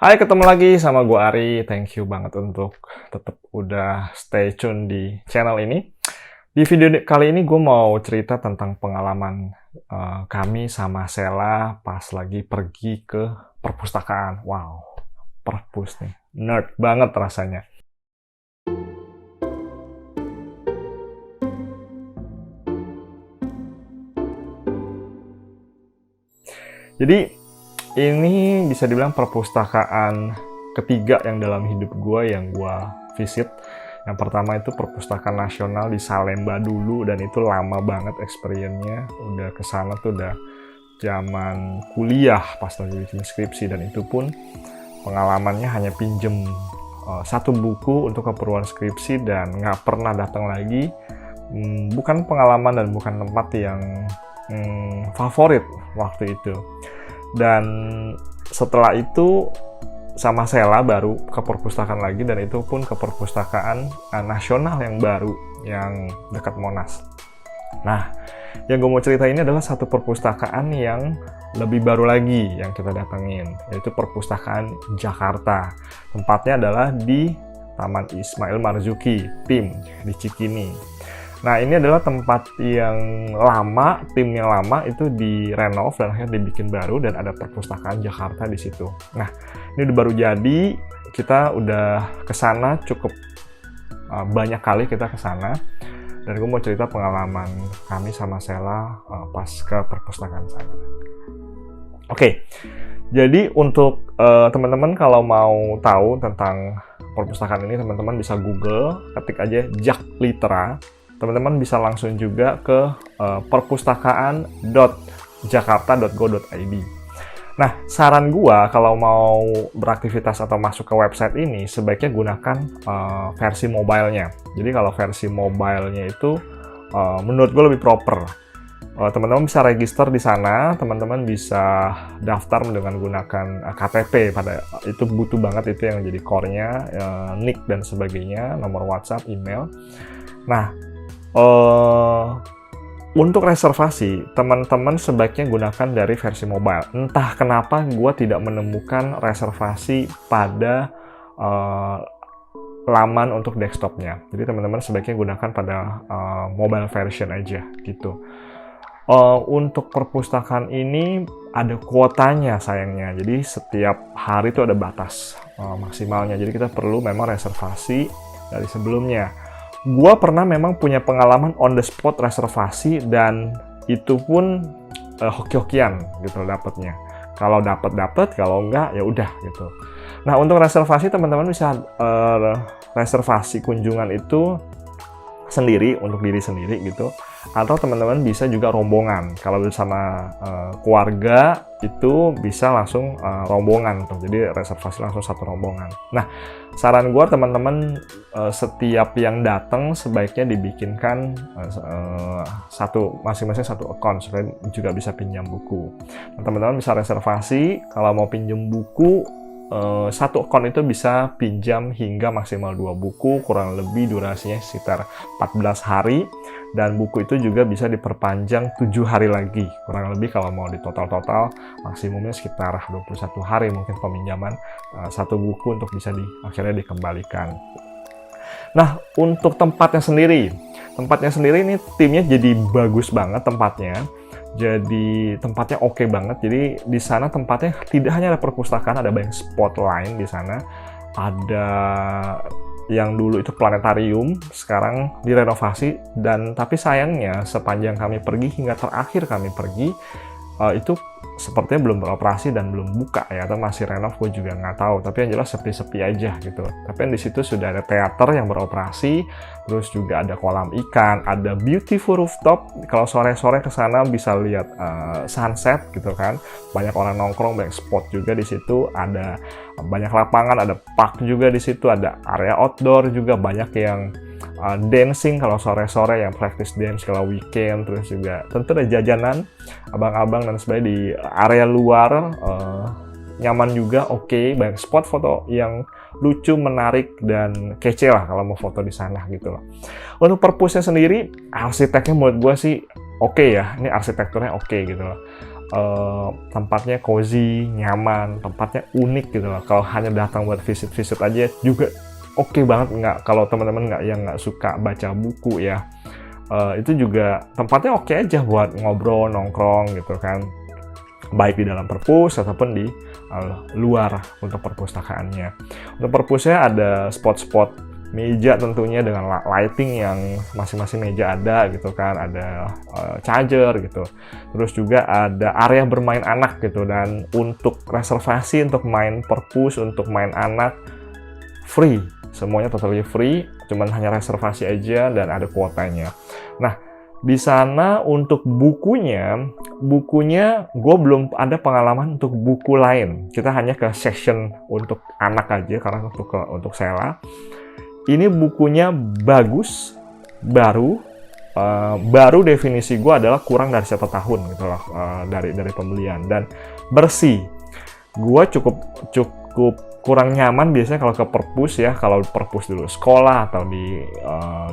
Hai, ketemu lagi sama gue Ari. Thank you banget untuk tetap udah stay tune di channel ini. Di video kali ini gue mau cerita tentang pengalaman kami sama Sela pas lagi pergi ke perpustakaan. Wow, perpus nih. Nerd banget rasanya. Jadi ini bisa dibilang perpustakaan ketiga yang dalam hidup gue yang gue visit. Yang pertama itu Perpustakaan Nasional di Salemba dulu, dan itu lama banget experience-nya. Udah kesana tuh udah zaman kuliah pas lagi bikin skripsi, dan itu pun pengalamannya hanya pinjem satu buku untuk keperluan skripsi dan nggak pernah datang lagi. Bukan pengalaman dan bukan tempat yang favorit waktu itu. Dan setelah itu sama Sela baru ke perpustakaan lagi, dan itu pun ke perpustakaan nasional yang baru yang dekat Monas. Nah, yang gue mau cerita ini adalah satu perpustakaan yang lebih baru lagi yang kita datengin, yaitu Perpustakaan Jakarta. Tempatnya adalah di Taman Ismail Marzuki, PIM, di Cikini. Nah, ini adalah tempat yang lama, tim yang lama itu direnov dan akhirnya dibikin baru, dan ada Perpustakaan Jakarta di situ. Nah, ini udah baru jadi, kita udah kesana cukup banyak kali kita kesana, dan gue mau cerita pengalaman kami sama Sela pas ke perpustakaan sana. Oke, jadi untuk teman-teman kalau mau tahu tentang perpustakaan ini, teman-teman bisa Google, ketik aja Jak Litera. Teman-teman bisa langsung juga ke perpustakaan.jakarta.go.id. Nah, saran gua kalau mau beraktivitas atau masuk ke website ini, sebaiknya gunakan versi mobile-nya. Jadi kalau versi mobile-nya itu menurut gua lebih proper. Teman-teman bisa register di sana, teman-teman bisa daftar dengan gunakan KTP. Pada itu butuh banget, itu yang jadi core-nya, nick dan sebagainya, nomor WhatsApp, email. Nah, untuk reservasi, teman-teman sebaiknya gunakan dari versi mobile. Entah kenapa gue tidak menemukan reservasi pada laman untuk desktopnya. Jadi teman-teman sebaiknya gunakan pada mobile version aja gitu. Untuk perpustakaan ini ada kuotanya sayangnya. Jadi setiap hari itu ada batas maksimalnya. Jadi kita perlu memang reservasi dari sebelumnya. Gua pernah memang punya pengalaman on the spot reservasi, dan itu pun hoki-hokian gitu dapatnya. Kalau dapat, kalau enggak ya udah gitu. Nah, untuk reservasi teman-teman bisa reservasi kunjungan itu sendiri untuk diri sendiri gitu, atau teman-teman bisa juga rombongan. Kalau bersama keluarga itu bisa langsung rombongan tuh, jadi reservasi langsung satu rombongan. Nah, saran gue teman-teman setiap yang datang sebaiknya dibikinkan masing-masing satu account supaya juga bisa pinjam buku. Nah, teman-teman bisa reservasi kalau mau pinjam buku. Satu akun itu bisa pinjam hingga maksimal 2 buku, kurang lebih durasinya sekitar 14 hari, dan buku itu juga bisa diperpanjang 7 hari lagi, kurang lebih kalau mau di total maksimumnya sekitar 21 hari mungkin peminjaman satu buku untuk bisa akhirnya dikembalikan. Nah, untuk tempatnya sendiri ini timnya jadi bagus banget tempatnya. Jadi tempatnya oke banget. Jadi di sana tempatnya tidak hanya ada perpustakaan, ada banyak spot lain di sana. Ada yang dulu itu planetarium, sekarang direnovasi, dan tapi sayangnya sepanjang kami pergi hingga terakhir kami pergi itu sepertinya belum beroperasi dan belum buka ya, atau masih renov, gue juga nggak tahu. Tapi yang jelas sepi-sepi aja gitu. Tapi di situ sudah ada teater yang beroperasi, terus juga ada kolam ikan, ada beautiful rooftop. Kalau sore-sore ke sana bisa lihat sunset gitu kan. Banyak orang nongkrong, banyak spot juga di situ. Ada banyak lapangan, ada park juga di situ, ada area outdoor juga, banyak yang dancing kalau sore-sore, yang practice dance kalau weekend. Terus juga tentu ada jajanan abang-abang dan sebagainya di area luar, nyaman juga, oke. Banyak spot foto yang lucu, menarik, dan kece lah kalau mau foto di sana gitu loh. Untuk perpusnya sendiri, arsiteknya menurut gue sih oke ya, ini arsitekturnya oke gitu loh. tempatnya cozy, nyaman, tempatnya unik gitu loh. Kalau hanya datang buat visit-visit aja juga oke banget. Nggak, kalau teman-teman nggak suka baca buku ya, itu juga tempatnya oke aja buat ngobrol, nongkrong gitu kan, baik di dalam perpus ataupun di luar untuk perpustakaannya. Untuk perpusnya ada spot-spot meja tentunya dengan lighting yang masing-masing meja ada gitu kan, ada charger gitu. Terus juga ada area bermain anak gitu, dan untuk reservasi untuk main perpus, untuk main anak free, semuanya totally free, cuman hanya reservasi aja dan ada kuotanya. Nah, di sana untuk bukunya gue belum ada pengalaman untuk buku lain. Kita hanya ke section untuk anak aja karena untuk Sela. Ini bukunya bagus, baru definisi gue adalah kurang dari 1 tahun gitu loh, dari pembelian, dan bersih. Gue cukup kurang nyaman biasanya kalau ke perpus ya, kalau perpus dulu sekolah atau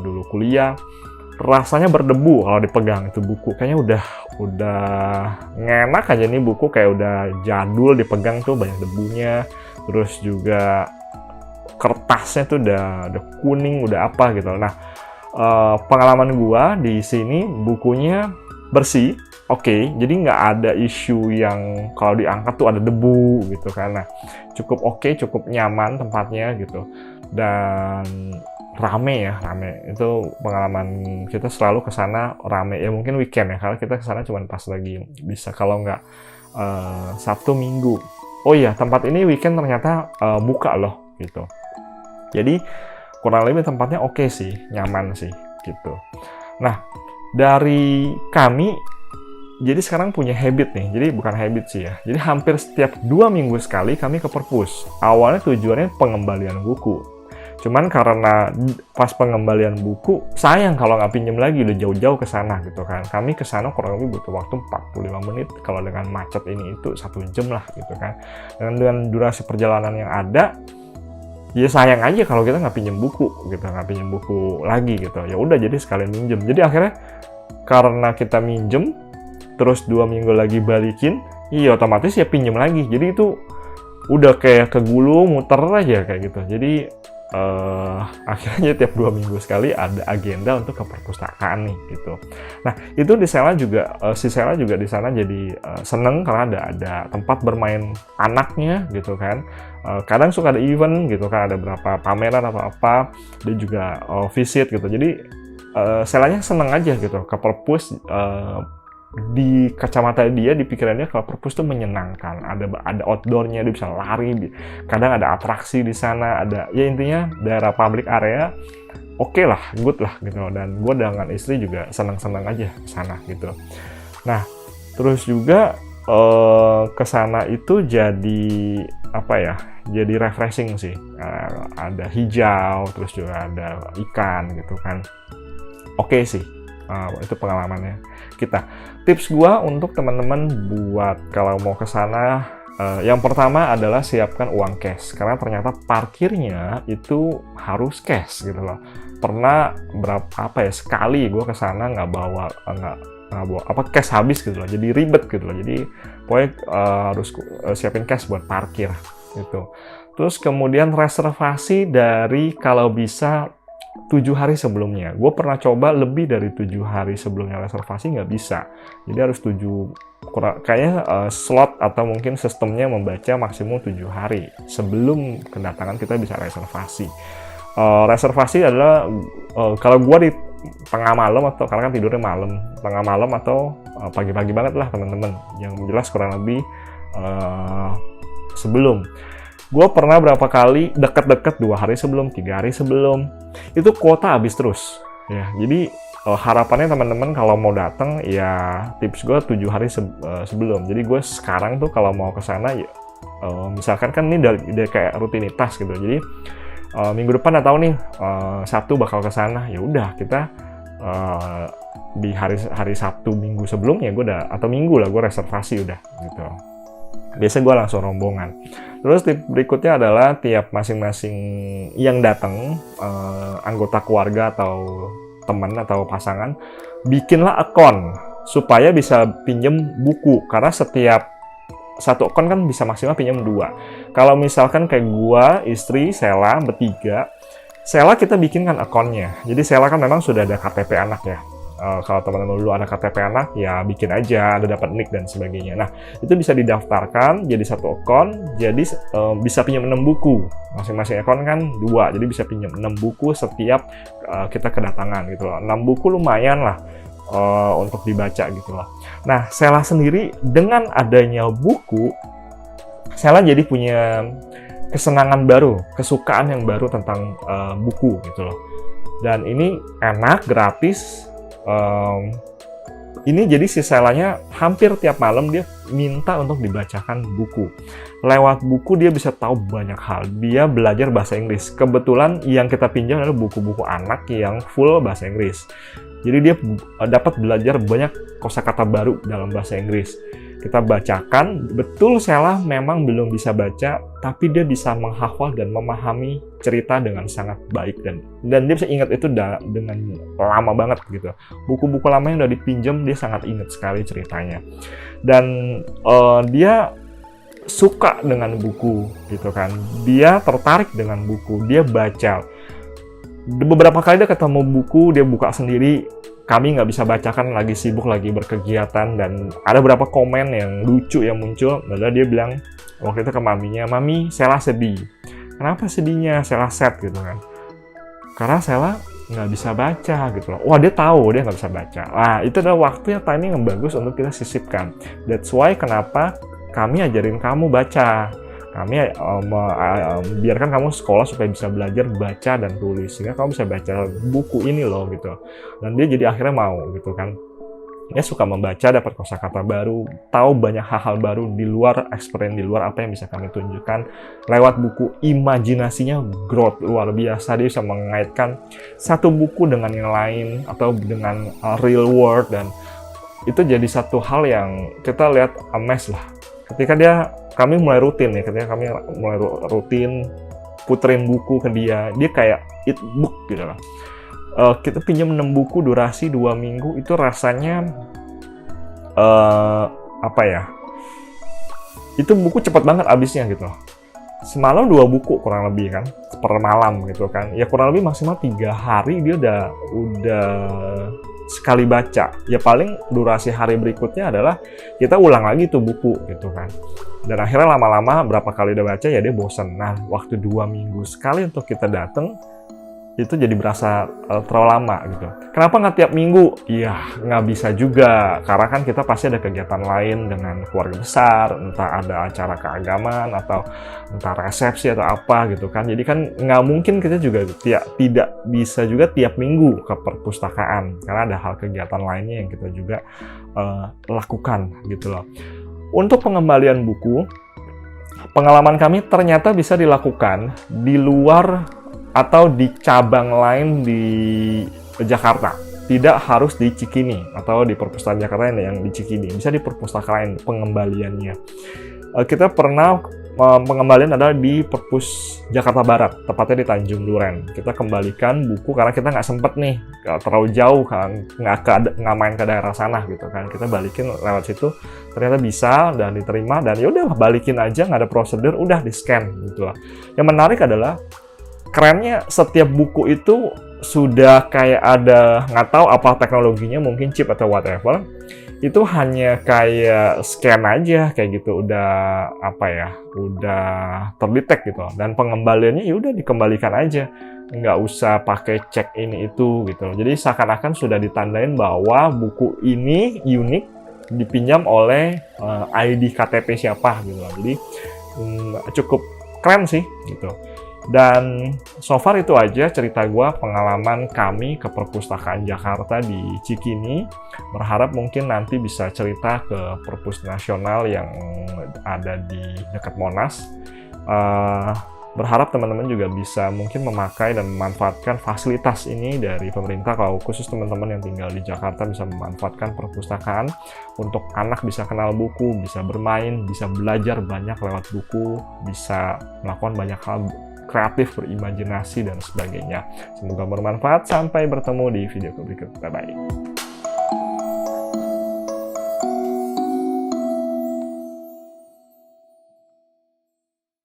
dulu kuliah, rasanya berdebu kalau dipegang itu buku. Kayaknya udah ngenak aja nih buku, kayak udah jadul dipegang tuh banyak debunya. Terus juga kertasnya tuh udah kuning, udah apa gitu. Nah, pengalaman gua di sini bukunya bersih, oke. Jadi nggak ada isu yang kalau diangkat tuh ada debu gitu kan. Nah, cukup oke, cukup nyaman tempatnya gitu. Dan rame. Itu pengalaman kita selalu ke sana rame. Ya mungkin weekend ya, karena kita ke sana cuma pas lagi bisa, kalau nggak Sabtu Minggu. Oh iya, tempat ini weekend ternyata buka loh gitu. Jadi kurang lebih tempatnya oke sih, nyaman sih gitu. Nah, dari kami jadi sekarang punya habit nih. Jadi bukan habit sih ya. Jadi hampir setiap 2 minggu sekali kami ke perpus. Awalnya tujuannya pengembalian buku. Cuman karena pas pengembalian buku, sayang kalau nggak pinjem lagi, udah jauh-jauh ke sana gitu kan. Kami ke sana kurang lebih butuh waktu 45 menit. Kalau dengan macet ini itu 1 jam lah gitu kan. Dengan durasi perjalanan yang ada, ya sayang aja kalau kita nggak pinjem buku gitu, nggak pinjem buku lagi gitu. Ya udah, jadi sekalian minjem. Jadi akhirnya karena kita minjem, terus 2 minggu lagi balikin, iya otomatis ya pinjem lagi. Jadi itu udah kayak kegulung, muter aja kayak gitu. Jadi akhirnya tiap 2 minggu sekali ada agenda untuk ke perpustakaan nih gitu. Nah, itu di Sela juga, si Sela juga di sana jadi seneng karena ada tempat bermain anaknya gitu kan. Kadang suka ada event gitu kan, ada berapa pameran atau apa, dia juga visit gitu. Jadi Selanya seneng aja gitu ke perpus. Di kacamata dia, di pikirannya kalau perpus tuh menyenangkan, ada outdoornya, dia bisa lari, kadang ada atraksi di sana, ada ya intinya daerah public area oke lah, good lah gitu. Dan gue dengan istri juga senang-senang aja ke sana gitu. Nah, terus juga ke sana itu jadi apa ya, jadi refreshing sih. Ada hijau, terus juga ada ikan gitu kan, oke sih. Itu pengalamannya kita. Tips gua untuk teman-teman buat kalau mau ke sana, yang pertama adalah siapkan uang cash, karena ternyata parkirnya itu harus cash gitu loh. Pernah sekali gua ke sana nggak bawa cash habis gitu loh, jadi ribet gitu loh. Jadi pokoknya harus siapin cash buat parkir gitu. Terus kemudian reservasi dari kalau bisa 7 hari sebelumnya. Gue pernah coba lebih dari 7 hari sebelumnya reservasi, nggak bisa. Jadi harus 7, kayaknya slot atau mungkin sistemnya membaca maksimum 7 hari sebelum kedatangan kita bisa reservasi. Reservasi adalah kalau gue di tengah malam, atau karena kan tidurnya tengah malam atau pagi-pagi banget lah teman-teman. Yang jelas kurang lebih sebelum. Gue pernah berapa kali deket-deket 2 hari sebelum, 3 hari sebelum, itu kuota habis terus ya. Jadi harapannya teman-teman kalau mau datang ya, tips gue 7 hari sebelum. Jadi gue sekarang tuh kalau mau ke sana ya, misalkan kan ini udah kayak rutinitas gitu. Jadi minggu depan tahu nih Sabtu bakal ke sana, ya udah kita di hari Sabtu minggu sebelumnya gue atau minggu lah gue reservasi udah gitu. Biasanya gue langsung rombongan. Terus tip berikutnya adalah tiap masing-masing yang datang, anggota keluarga atau teman atau pasangan, bikinlah akun supaya bisa pinjem buku, karena setiap satu akun kan bisa maksimal pinjam 2. Kalau misalkan kayak gua, istri, Sela, bertiga, Sela kita bikinkan akunnya. Jadi Sela kan memang sudah ada KTP anak ya. Kalau teman-teman dulu ada KTP anak, ya bikin aja, ada dapat nick dan sebagainya. Nah, itu bisa didaftarkan jadi satu akun, jadi bisa pinjam 6 buku. Masing-masing akun kan 2, jadi bisa pinjam 6 buku setiap kita kedatangan gitu loh. 6 buku lumayan lah untuk dibaca gitu loh. Nah, Sela sendiri dengan adanya buku, Sela jadi punya kesenangan baru, kesukaan yang baru tentang buku gitu loh. Dan ini enak, gratis. Ini jadi si Selanya hampir tiap malam dia minta untuk dibacakan buku. Lewat buku dia bisa tahu banyak hal. Dia belajar bahasa Inggris. Kebetulan yang kita pinjam adalah buku-buku anak yang full bahasa Inggris. Jadi dia dapat belajar banyak kosakata baru dalam bahasa Inggris. Kita bacakan, betul Sela memang belum bisa baca, tapi dia bisa menghafal dan memahami cerita dengan sangat baik, dan dia bisa ingat itu dengan lama banget gitu. Buku-buku lama yang udah dipinjam dia sangat ingat sekali ceritanya, dan dia suka dengan buku gitu kan. Dia tertarik dengan buku, dia baca. Beberapa kali dia ketemu buku, dia buka sendiri. Kami nggak bisa bacakan, lagi sibuk, lagi berkegiatan, dan ada beberapa komen yang lucu yang muncul. Lalu dia bilang waktu itu ke maminya, "Mami, Sela sedih." "Kenapa sedihnya?" "Sela sad," gitu kan. "Karena Sela nggak bisa baca," gitu loh. Wah, dia tahu dia nggak bisa baca. Nah, itu adalah waktu yang timing yang bagus untuk kita sisipkan. That's why kenapa kami ajarin kamu baca. Kami biarkan kamu sekolah supaya bisa belajar baca dan tulis, sehingga kamu bisa baca buku ini loh gitu. Dan dia jadi akhirnya mau gitu kan. Dia suka membaca, dapat kosakata baru, tahu banyak hal-hal baru di luar experience, di luar apa yang bisa kami tunjukkan lewat buku. Imajinasinya growth luar biasa. Dia bisa mengaitkan satu buku dengan yang lain atau dengan real world, dan itu jadi satu hal yang kita lihat amazed lah. Ketika kami mulai rutin puterin buku ke dia kayak eat book gitu lah. Kita pinjam 6 buku durasi 2 minggu, itu rasanya itu buku cepat banget habisnya gitu. Semalam 2 buku kurang lebih kan, per malam gitu kan. Ya kurang lebih maksimal 3 hari dia udah sekali baca. Ya paling durasi hari berikutnya adalah kita ulang lagi tuh buku gitu kan. Dan akhirnya lama-lama berapa kali udah baca ya dia bosan. Nah, waktu 2 minggu sekali untuk kita datang itu jadi berasa terlalu lama gitu. Kenapa nggak tiap minggu? Iya, nggak bisa juga. Karena kan kita pasti ada kegiatan lain dengan keluarga besar, entah ada acara keagamaan atau entah resepsi atau apa gitu kan. Jadi kan nggak mungkin kita juga tidak bisa juga tiap minggu ke perpustakaan, karena ada hal kegiatan lainnya yang kita juga lakukan gitu loh. Untuk pengembalian buku, pengalaman kami ternyata bisa dilakukan di luar atau di cabang lain di Jakarta. Tidak harus di Cikini atau di perpustakaan Jakarta yang di Cikini. Bisa di perpustakaan lain pengembaliannya. Kita pernah pengembalian adalah di Perpus Jakarta Barat, tepatnya di Tanjung Duren. Kita kembalikan buku karena kita nggak sempet nih, terlalu jauh kan, nggak main ke daerah sana gitu kan. Kita balikin lewat situ, ternyata bisa dan diterima, dan yaudah balikin aja, nggak ada prosedur, udah di scan gitu lah. Yang menarik adalah kerennya setiap buku itu sudah kayak ada, nggak tahu apa teknologinya, mungkin chip atau whatever, itu hanya kayak scan aja kayak gitu, udah udah terdetek gitu, dan pengembaliannya ya udah dikembalikan aja, nggak usah pakai cek ini itu gitu. Jadi seakan-akan sudah ditandain bahwa buku ini unik, dipinjam oleh ID KTP siapa gitu. Jadi cukup keren sih gitu. Dan so far itu aja cerita gue, pengalaman kami ke perpustakaan Jakarta di Cikini. Berharap mungkin nanti bisa cerita ke perpus nasional yang ada di dekat Monas. Berharap teman-teman juga bisa mungkin memakai dan memanfaatkan fasilitas ini dari pemerintah. Kalau khusus teman-teman yang tinggal di Jakarta bisa memanfaatkan perpustakaan untuk anak bisa kenal buku, bisa bermain, bisa belajar banyak lewat buku, bisa melakukan banyak hal kreatif, berimajinasi, dan sebagainya. Semoga bermanfaat. Sampai bertemu di video berikut. Bye-bye.